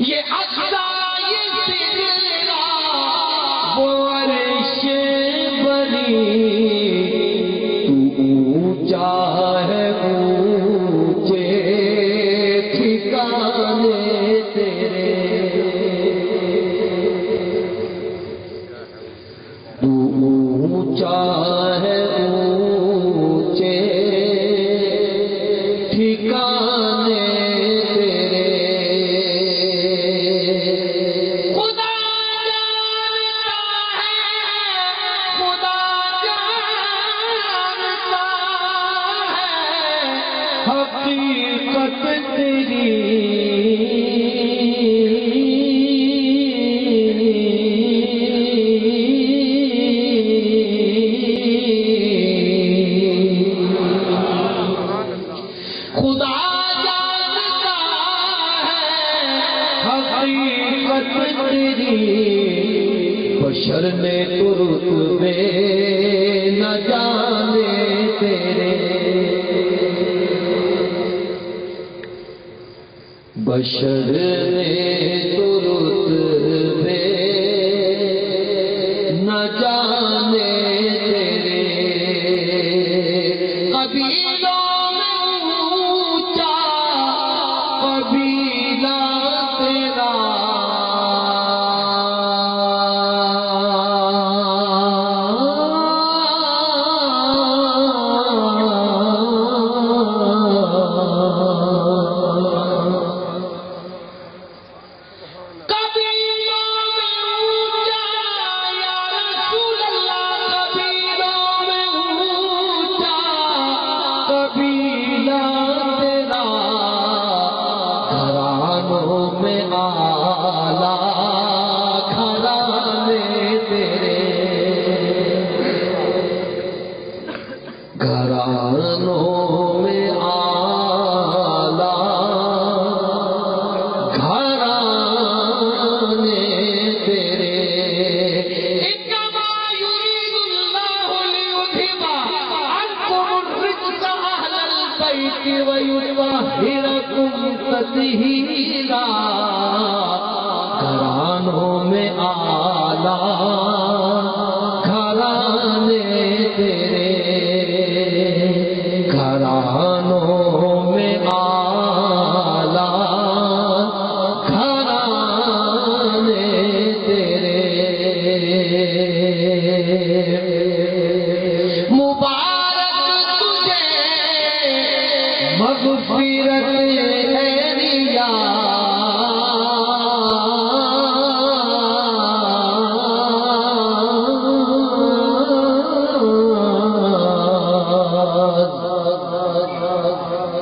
یہ اقصائے سدرا وہ عرش بری تو اونچا ہے اونچے ٹھکانے تیرے تو اونچا ہے اونچے ٹھکانے حقیقت تیری خدا جانتا ہے حقیقت تیری بشر نے رتبے نہ جانے تیرے بشر نے تو رتبے نہ جانے تیرے قبیلوں میں اونچا قبیلہ تیرا گھرانوں میں آلہ گھرانے تیرے انما یرید اللہ لیذھب عنکم الرجس اہل البیت ویطہرکم تطہیرا گھرانوں میں آلہ گھرانے تیرے گھرانوں میں آلہ گھرانے تیرے مبارک تجھے مغفرت ہے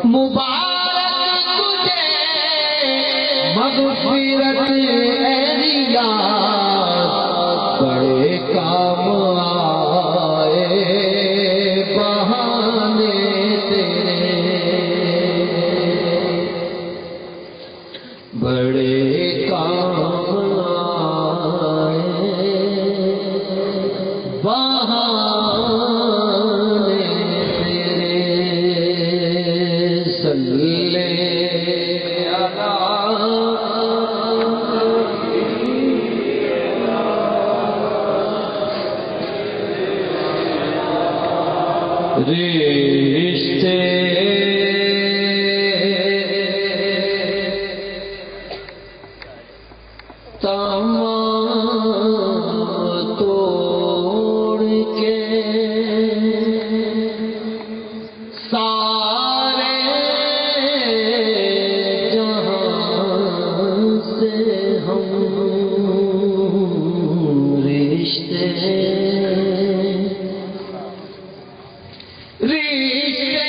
مبارک تجھے مغفرت اے ریاض بڑے کام آئے بہانے تیرے بڑے کام آئے بہانے رشتے تمام توڑ کے سارے جہاں سے ہم رشتے رشتے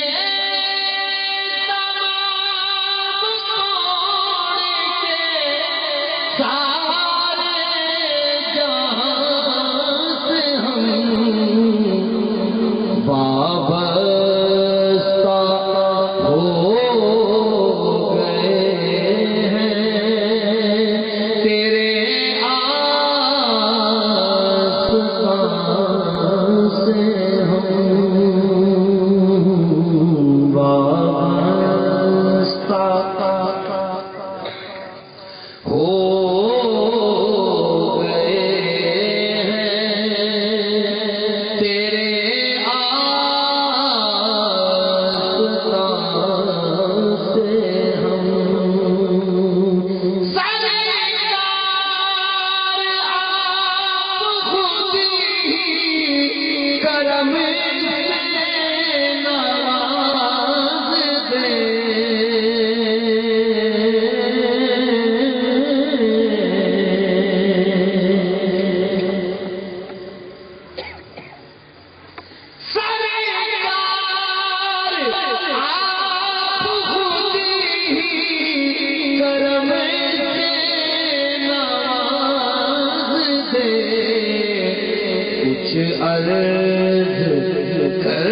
عرض کر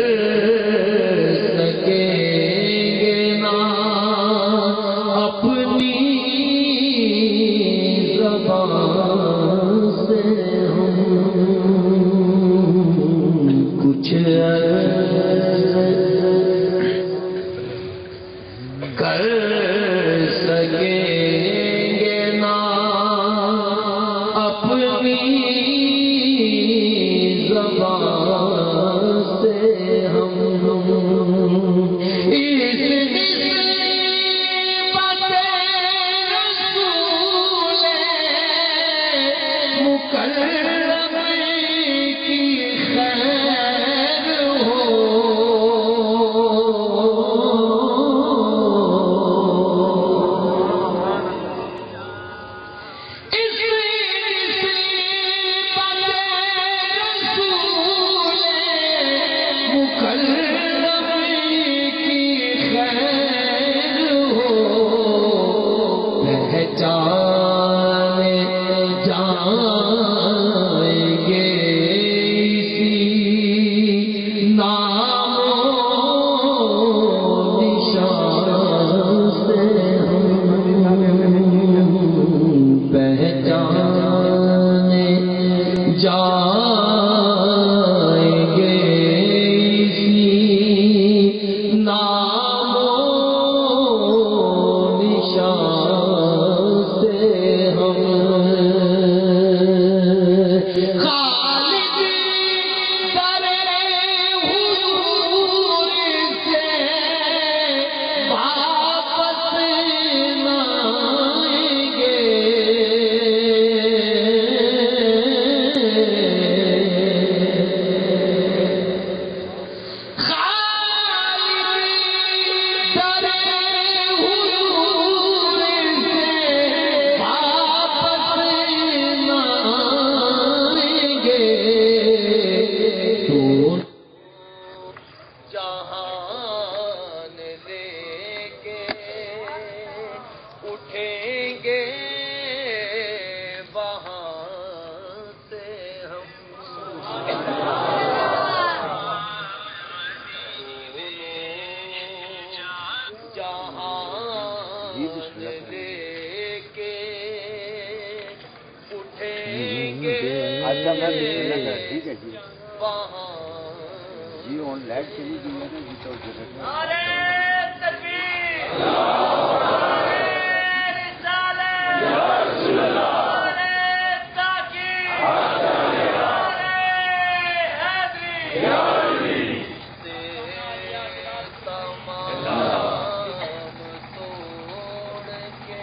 سکیں گے نا اپنی زبان سے ہم کچھ عرض کر سکیں گے نا اپنی زبان سے ہم اس نسبت رسول مکرم کی خیر ہو ٹھیک ہے جی جی آن لائٹ چلی گئی ہے نا جی تو توڑ کے